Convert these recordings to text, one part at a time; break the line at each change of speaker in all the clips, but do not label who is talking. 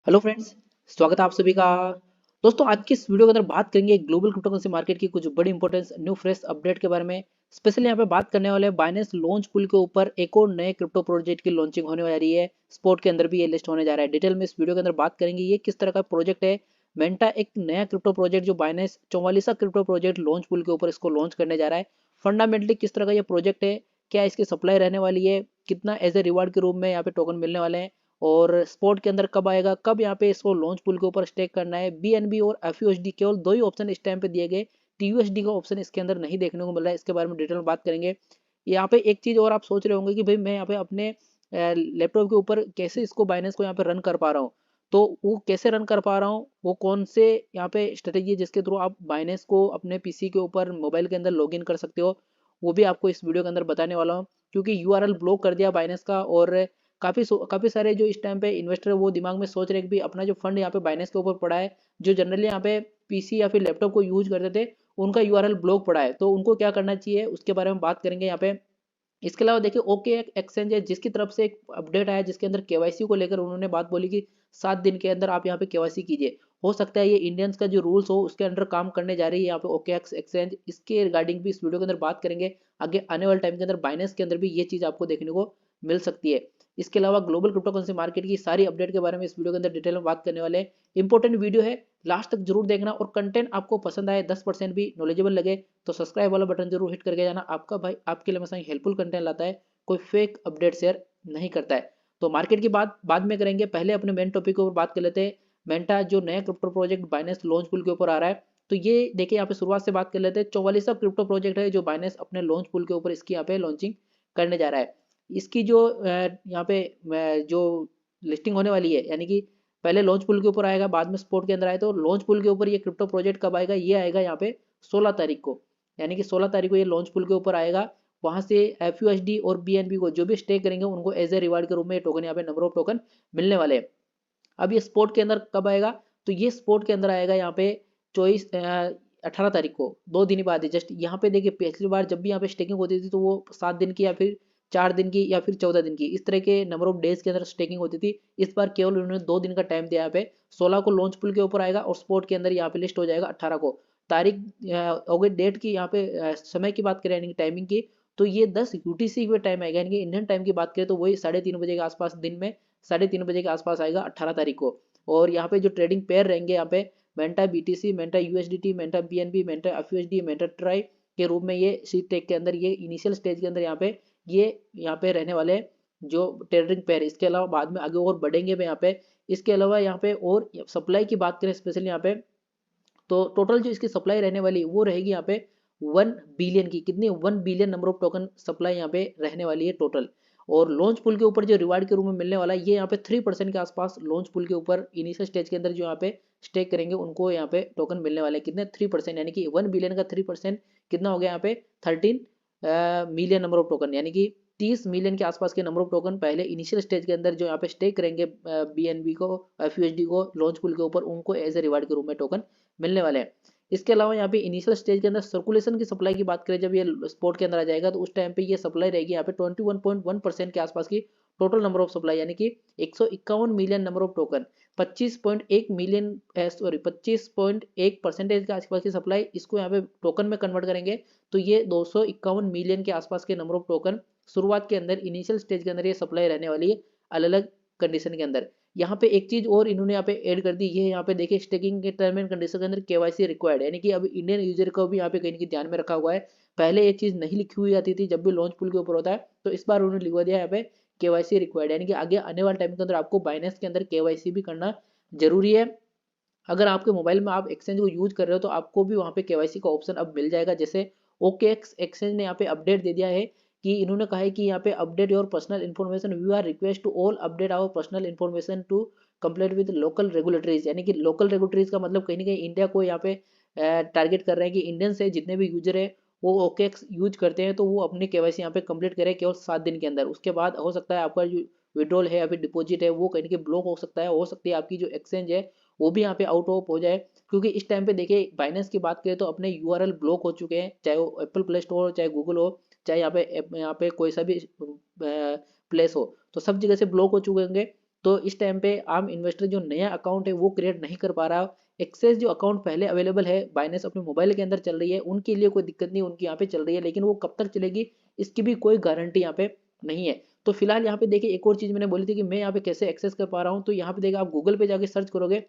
Hello friends, स्वागत है आप सभी का। दोस्तों, आज की इस वीडियो के अंदर बात करेंगे ग्लोबल क्रिप्टोकरेंसी मार्केट की कुछ बड़ी इंपॉर्टेंस न्यू फ्रेश अपडेट के बारे में। स्पेशली यहाँ पे बात करने वाले हैं बाइनेंस लॉन्च पुल के ऊपर एक और नए क्रिप्टो प्रोजेक्ट की लॉन्चिंग होने जा रही है। स्पॉट के अंदर भी ये लिस्ट होने जा रहा है। डिटेल में इस वीडियो के अंदर बात करेंगे ये किस तरह का प्रोजेक्ट है। मेंटा एक नया क्रिप्टो प्रोजेक्ट जो बाइनेंस 44 क्रिप्टो प्रोजेक्ट लॉन्च पुल के ऊपर इसको लॉन्च करने जा रहा है। फंडामेंटली किस तरह का ये प्रोजेक्ट है, क्या इसकी सप्लाई रहने वाली है, कितना एज ए रिवार्ड के रूप में यहाँ पे टोकन मिलने वाले हैं, और स्पॉट के अंदर कब आएगा, कब यहाँ पे इसको लॉन्च पुल के ऊपर स्टेक करना है। बीएनबी और एफयूएसडी केवल दो ही ऑप्शन इस टाइम पे दिए गए। टीयूएसडी का ऑप्शन इसके अंदर नहीं देखने को मिल रहा है। इसके बारे में डिटेल में बात करेंगे। यहाँ पे एक चीज और आप सोच रहे होंगे कि भाई मैं यहाँ पे अपने लैपटॉप के ऊपर कैसे इसको बाइनेंस को यहाँ पे रन कर पा रहा हूँ। तो वो कैसे रन कर पा रहा हूँ, वो कौन से यहाँ पे स्ट्रेटेजी है जिसके थ्रू आप बाइनेंस को अपने पीसी के ऊपर मोबाइल के अंदर लॉगिन कर सकते हो, वो भी आपको इस वीडियो के अंदर बताने वाला हूँ। क्योंकि यूआरएल ब्लॉक कर दिया बाइनेंस का, और काफी सारे जो इस टाइम पे इन्वेस्टर वो दिमाग में सोच रहे हैं कि भाई अपना जो फंड यहाँ पे बाइनेंस के ऊपर पड़ा है, जो जनरली यहाँ पे पीसी या फिर लैपटॉप को यूज करते थे, उनका यूआरएल ब्लॉक पड़ा है, तो उनको क्या करना चाहिए उसके बारे में बात करेंगे यहाँ पे। इसके अलावा देखिए, ओके एक एक्सचेंज है जिसकी तरफ से एक अपडेट आया जिसके अंदर केवाईसी को लेकर उन्होंने बात बोली कि 7 दिन के अंदर आप यहाँ पे केवाईसी कीजिए। हो सकता है ये इंडियंस का जो रूल्स हो उसके अंडर काम करने जा रही है यहाँ पे ओके एक्स एक्सचेंज। इसके रिगार्डिंग भी इस वीडियो के अंदर बात करेंगे। आगे आने वाले टाइम के अंदर बाइनेंस के अंदर भी ये चीज आपको देखने को मिल सकती है। इसके अलावा ग्लोबल क्रिप्टोकरेंसी मार्केट की सारी अपडेट के बारे में इस वीडियो के अंदर डिटेल में बात करने वाले हैं। इंपॉर्टेंट वीडियो है, लास्ट तक जरूर देखना, और कंटेंट आपको पसंद आए 10% भी नॉलेजेबल लगे तो सब्सक्राइब वाला बटन जरूर हिट करके जाना। आपका भाई आपके लिए हमेशा हेल्पफुल कंटेंट लाता है, कोई फेक अपडेट शेयर नहीं करता है। तो मार्केट की बात बाद में करेंगे, पहले अपने मेन टॉपिक के ऊपर बात कर लेते हैं। मेंटा जो नया क्रिप्टो प्रोजेक्ट बाइनेंस लॉन्च पुल के ऊपर आ रहा है, तो ये देखिए यहाँ पे शुरुआत से बात कर लेते हैं। 44वां क्रिप्टो प्रोजेक्ट है जो बाइनेंस अपने लॉन्च पुल के ऊपर इसकी यहाँ पे लॉन्चिंग करने जा रहा है। इसकी जो यहाँ पे जो लिस्टिंग होने वाली है, यानी कि पहले लॉन्च पुल के ऊपर आएगा, बाद में स्पॉट के अंदर आए, तो लॉन्च पुल के ऊपर ये क्रिप्टो प्रोजेक्ट कब आएगा, ये आएगा यहाँ पे 16 तारीख को। यानी कि 16 तारीख को ये लॉन्च पुल के ऊपर आएगा। वहां से एफयूएसडी और बीएनबी को जो भी स्टेक करेंगे उनको एज ए रिवार्ड के रूप में टोकन यहाँ पे नंबर ऑफ टोकन मिलने वाले हैं। अब ये स्पोर्ट के अंदर कब आएगा, तो ये स्पोर्ट के अंदर आएगा यहाँ पे 18 तारीख को, 2 दिन बाद। जस्ट यहाँ पे देखिए, पिछली बार जब भी यहाँ पे स्टेकिंग होती थी तो वो 7 दिन की या फिर 4 दिन की या फिर 14 दिन की, इस तरह के नंबर ऑफ डेज के अंदर स्टेकिंग होती थी। इस बार केवल उन्होंने 2 दिन का टाइम दिया। यहाँ पे 16 को लॉन्च पुल के ऊपर आएगा और स्पोर्ट के अंदर यहाँ पे लिस्ट हो जाएगा 18 को। तारीख हो गई डेट की। यहाँ पे समय की बात करें यानी कि टाइमिंग की, तो ये 10 यूटीसी पे टाइम आएगा। यानी कि इंडियन टाइम की बात करें तो वही 3:30 बजे के आसपास, दिन में 3:30 बजे के आसपास आएगा 18 तारीख को। और यहाँ पे जो ट्रेडिंग पेयर रहेंगे यहाँ पे Manta BTC, Manta USDT, Manta BNB, Manta FUSD, Manta TRY के रूप में ये सी टेक के अंदर, ये इनिशियल स्टेज के अंदर यहाँ पे रहने वाले जो ट्रेडिंग पेयर। इसके अलावा बाद में आगे और बढ़ेंगे भी यहाँ पे। इसके अलावा यहाँ पे और सप्लाई की बात करें स्पेशली यहाँ पे, तो टोटल जो इसकी सप्लाई रहने वाली वो रहेगी यहाँ पे 1 बिलियन की। कितनी? 1 billion number of token supply यहाँ पे रहने वाली है टोटल। और लॉन्च पुल के ऊपर जो रिवार्ड के रूप में मिलने वाला है, ये यहाँ पे 3% के आसपास लॉन्च पुल के ऊपर इनिशियल स्टेज के अंदर जो यहाँ पे स्टेक करेंगे उनको यहाँ पे टोकन मिलने वाले हैं। कितने? 3%। यानी कि 1 बिलियन का 3% कितना हो गया यहाँ पे? 13 मिलियन नंबर ऑफ टोकन। यानी कि 30 मिलियन के आसपास के नंबर ऑफ टोकन पहले इनिशियल स्टेज के अंदर जो यहाँ पे स्टेक करेंगे बीएनबी को, एफयूएसडी को लॉन्च पुल के ऊपर, उनको एज ए रिवार्ड के रूप में टोकन मिलने वाले हैं। इसके अलावा यहाँ पे इनिशियल स्टेज के अंदर सर्कुलेशन की सप्लाई की बात करें, जब ये स्पोर्ट के अंदर आ जाएगा तो उस टाइम पे ये सप्लाई रहेगी यहाँ पे 21.1% के आसपास की टोटल नंबर ऑफ सप्लाई। यानी कि 151 million number of token, 25.1 million, sorry 25.1% के आसपास की सप्लाई, इसको यहाँ पे टोकन में कन्वर्ट करेंगे तो ये 251 मिलियन के आसपास के नंबर ऑफ टोकन शुरुआत के अंदर इनिशियल स्टेज के अंदर ये सप्लाई रहने वाली है अलग अलग कंडीशन के अंदर। यहाँ पे एक चीज और इन्होंने यहाँ पे ऐड कर दी, ये यहाँ पे देखिए स्टेकिंग के टर्म एंड कंडीशन के अंदर केवाईसी रिक्वायर्ड, यानी कि अब इंडियन यूजर को भी यहाँ पे कहीं ध्यान में रखा हुआ है। पहले एक चीज नहीं लिखी हुई आती थी जब भी लॉन्च पुल के ऊपर होता है, तो इस बार उन्होंने लिखवा दिया यहाँ पे केवाईसी रिक्वायर्ड। यानी कि आगे आने वाले टाइम के अंदर आपको बाइनेंस के अंदर केवाईसी भी करना जरूरी है। अगर आपके मोबाइल में आप एक्सचेंज को यूज कर रहे हो तो आपको भी वहाँ पे केवाईसी का ऑप्शन अब मिल जाएगा। जैसे ओकेएक्स एक्सचेंज ने यहाँ पे अपडेट दे दिया है कि इन्होंने कहा है कि यहाँ पे update your personal information, we are request to all update our personal information to complete with local regulatories. यानी कि लोकल रेगुलेटरीज का मतलब कहीं ना कहीं इंडिया को यहाँ पे टारगेट कर रहे हैं कि इंडियन से जितने भी यूजर है वो ओकेएक्स यूज करते हैं तो वो अपनी केवाईसी यहाँ पे कंप्लीट करें केवल 7 दिन के अंदर। उसके बाद हो सकता है आपका जो विड्रॉल है या फिर डिपॉजिट है वो कहीं ना कहीं ब्लॉक हो सकता है। हो सकती है आपकी जो एक्सचेंज है वो भी यहाँ पे आउट ऑफ हो जाए। क्योंकि इस टाइम पे देखिए बाइनेंस की बात करें तो अपने यूआरएल ब्लॉक हो चुके हैं, चाहे वो एप्पल प्ले स्टोर हो, चाहे गूगल हो, चाहे यहाँ पे कोई सा भी प्लेस हो, तो सब जगह से ब्लॉक हो चुके होंगे। तो इस टाइम पे आम इन्वेस्टर जो नया अकाउंट है वो क्रिएट नहीं कर पा रहा। एक्सेस जो अकाउंट पहले अवेलेबल है बाइनेंस अपने मोबाइल के अंदर चल रही है, उनके लिए कोई दिक्कत नहीं, उनकी यहाँ पे चल रही है, लेकिन वो कब तक चलेगी इसकी भी कोई गारंटी यहाँ पे नहीं है। तो फिलहाल यहाँ पे देखिए एक और चीज मैंने बोली थी कि मैं यहाँ पे कैसे एक्सेस कर पा रहा हूँ। तो यहाँ पे देखिए आप गूगल पे जाके सर्च करोगे,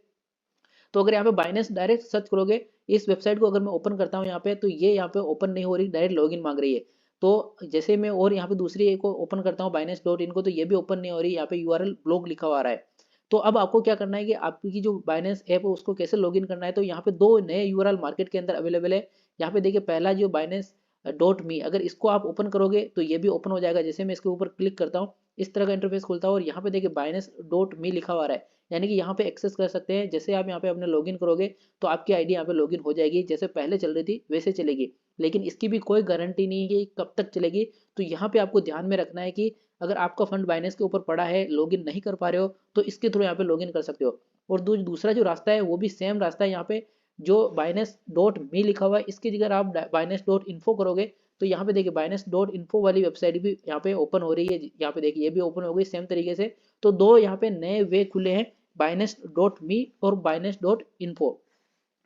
तो अगर यहाँ पे बाइनेंस डायरेक्ट सर्च करोगे, इस वेबसाइट को अगर मैं ओपन करता हूँ यहाँ पे, तो ये यहाँ पे ओपन नहीं हो रही, डायरेक्ट लॉगिन मांग रही है। तो जैसे मैं और यहाँ पे दूसरी एक को ओपन करता हूँ binance.in को, तो ये भी ओपन नहीं हो रही, यहाँ पे यूआरएल ब्लॉक लिखा हुआ आ रहा है। तो अब आपको क्या करना है कि आपकी जो बाइनेंस ऐप है उसको कैसे लॉगिन करना है। तो यहाँ पे दो नए यूआरएल मार्केट के अंदर अवेलेबल है। यहाँ पे देखिए पहला जो binance.me, अगर इसको आप ओपन करोगे तो ये भी ओपन हो जाएगा। जैसे मैं इसके ऊपर क्लिक करता हूँ इस तरह का इंटरफेस खुलता है, और यहाँ पे देखिए binance.me लिखा हुआ है, यानी कि यहाँ पे एक्सेस कर सकते हैं। जैसे आप यहाँ पे अपने लॉगिन करोगे तो आपकी आईडी यहाँ पे लॉगिन हो जाएगी, जैसे पहले चल रही थी वैसे चलेगी, लेकिन इसकी भी कोई गारंटी नहीं है कि कब तक चलेगी। तो यहाँ पे आपको ध्यान में रखना है कि अगर आपका फंड बाइनेंस के ऊपर पड़ा है, लॉगिन नहीं कर पा रहे हो, तो इसके थ्रू यहाँ पे लॉगिन कर सकते हो। और दूसरा जो रास्ता है वो भी सेम रास्ता है। यहाँ पे जो binance.me लिखा हुआ है, इसकी जगह आप binance.info करोगे तो यहाँ पे देखिए binance.info वाली वेबसाइट भी यहाँ पे ओपन हो रही है। यहाँ पे देखिए ये भी ओपन हो गई सेम तरीके से। तो दो यहाँ पे नए वे खुले हैं, binance.me और binance.info।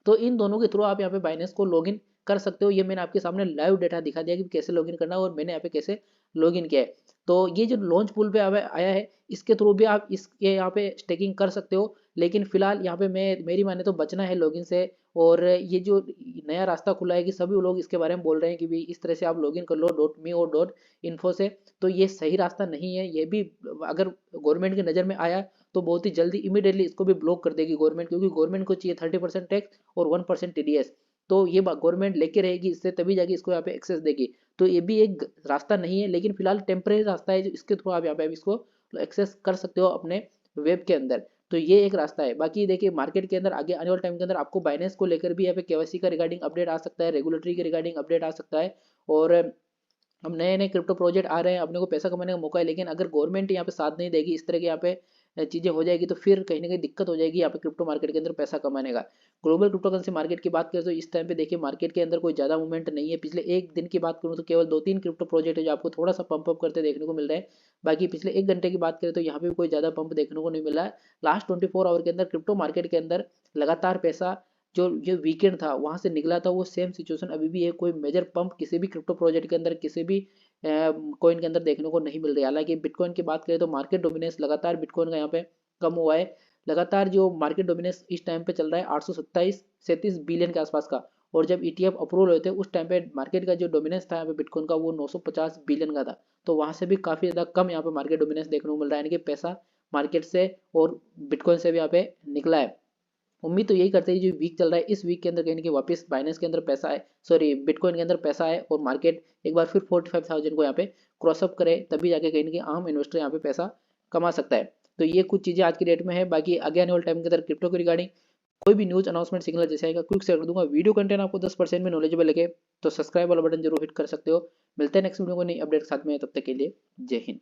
तो इन दोनों के थ्रू आप यहाँ पे बाइनेंस को लॉगिन कर सकते हो। ये मैंने आपके सामने लाइव डेटा दिखा दिया कि कैसे लॉगिन करना है, और मैंने यहाँ पे कैसे लॉगिन किया है। तो ये जो लॉन्च पूल पे आया है, इसके थ्रू भी आप इसके यहाँ पे स्टेकिंग कर सकते हो। लेकिन फिलहाल यहाँ पे मेरी माने तो बचना है लॉगिन से। और ये जो नया रास्ता खुला है कि सभी लोग इसके बारे में बोल रहे हैं कि भी इस तरह से आप लॉगिन कर लो .me और .info से, तो ये सही रास्ता नहीं है। ये भी अगर गवर्नमेंट की नज़र में आया तो बहुत ही जल्दी इमीडिएटली इसको भी ब्लॉक कर देगी गवर्नमेंट, क्योंकि गवर्नमेंट को चाहिए 30% टैक्स और 1% टीडीएस। तो ये गवर्नमेंट लेके रहेगी, इससे तभी जाके इसको यहाँ पे एक्सेस देगी। तो ये भी एक रास्ता नहीं है, लेकिन फिलहाल टेम्परेरी रास्ता है जो इसके थ्रू आप यहाँ पे इसको एक्सेस कर सकते हो अपने वेब के अंदर। तो ये एक रास्ता है। बाकी देखिए मार्केट के अंदर आगे आने वाले टाइम के अंदर आपको बाइनेंस को लेकर भी यहाँ पे केवाईसी का रिगार्डिंग अपडेट आ सकता है, रेगुलेटरी के रिगार्डिंग अपडेट आ सकता है। और अब नए नए क्रिप्टो प्रोजेक्ट आ रहे हैं, अपने को पैसा कमाने का मौका है। लेकिन अगर गवर्नमेंट यहाँ पे साथ नहीं देगी, इस तरह के यहाँ पे चीजें हो जाएगी, तो फिर कहीं ना कहीं दिक्कत हो जाएगी यहाँ पे क्रिप्टो मार्केट के अंदर पैसा कमाने का। ग्लोबल क्रिप्टो करेंसी मार्केट की बात करें तो इस टाइम पे देखिए मार्केट के अंदर कोई ज्यादा मूवमेंट नहीं है। पिछले एक दिन की बात करूँ तो केवल 2-3 क्रिप्टो प्रोजेक्ट है जो आपको थोड़ा सा पंप अप करते देखने को मिल रहे हैं। बाकी पिछले एक घंटे की बात करें तो यहाँ पे भी कोई ज्यादा पंप देखने को नहीं मिला है। लास्ट 24 आवर के अंदर क्रिप्टो मार्केट के अंदर लगातार पैसा जो ये वीकेंड था वहां से निकला था, वो सेम सिचुएशन अभी भी है। कोई मेजर पंप किसी भी क्रिप्टो प्रोजेक्ट के अंदर, किसी भी कॉइन के अंदर देखने को नहीं मिल रही। हालांकि बिटकॉइन की बात करें तो मार्केट डोमिनेंस लगातार बिटकॉइन का यहाँ पे कम हुआ है। लगातार जो मार्केट डोमिनेंस इस टाइम पे चल रहा है 827 बिलियन के आसपास का। और जब ईटीएफ अप्रूवल हुए थे उस टाइम पे मार्केट का जो डोमिनेंस था यहाँ पे बिटकॉइन का वो 950 बिलियन का था। तो वहां से भी काफी ज्यादा कम यहाँ पे मार्केट डोमिनेंस देखने को मिल रहा है, यानी कि पैसा मार्केट से और बिटकॉइन से भी यहाँ पे निकला है। उम्मीद तो यही करते हैं जो वीक चल रहा है इस वीक के अंदर कहीं ना कहीं वापस बाइनेंस के अंदर पैसा है, सॉरी बिटकॉइन के अंदर पैसा है, और मार्केट एक बार फिर 45,000 को यहाँ पे क्रॉसअप करे, तभी जाके कहीं ना कहीं आम इन्वेस्टर यहाँ पे पैसा कमा सकता है। तो ये कुछ चीजें आज की डेट में है। बाकी आगे आने वाले टाइम के अंदर क्रिप्टो के रिगार्डिंग कोई भी न्यूज अनाउंसमेंट सिग्नल जैसे आएगा क्विक शेयर कर दूंगा। वीडियो कंटेंट आपको 10% में नॉलेजेबल लगे तो सब्सक्राइब वाला बटन जरूर हिट कर सकते हो। मिलते हैं नेक्स्ट वीडियो को नई अपडेट के साथ में, तब तक के लिए जय हिंद।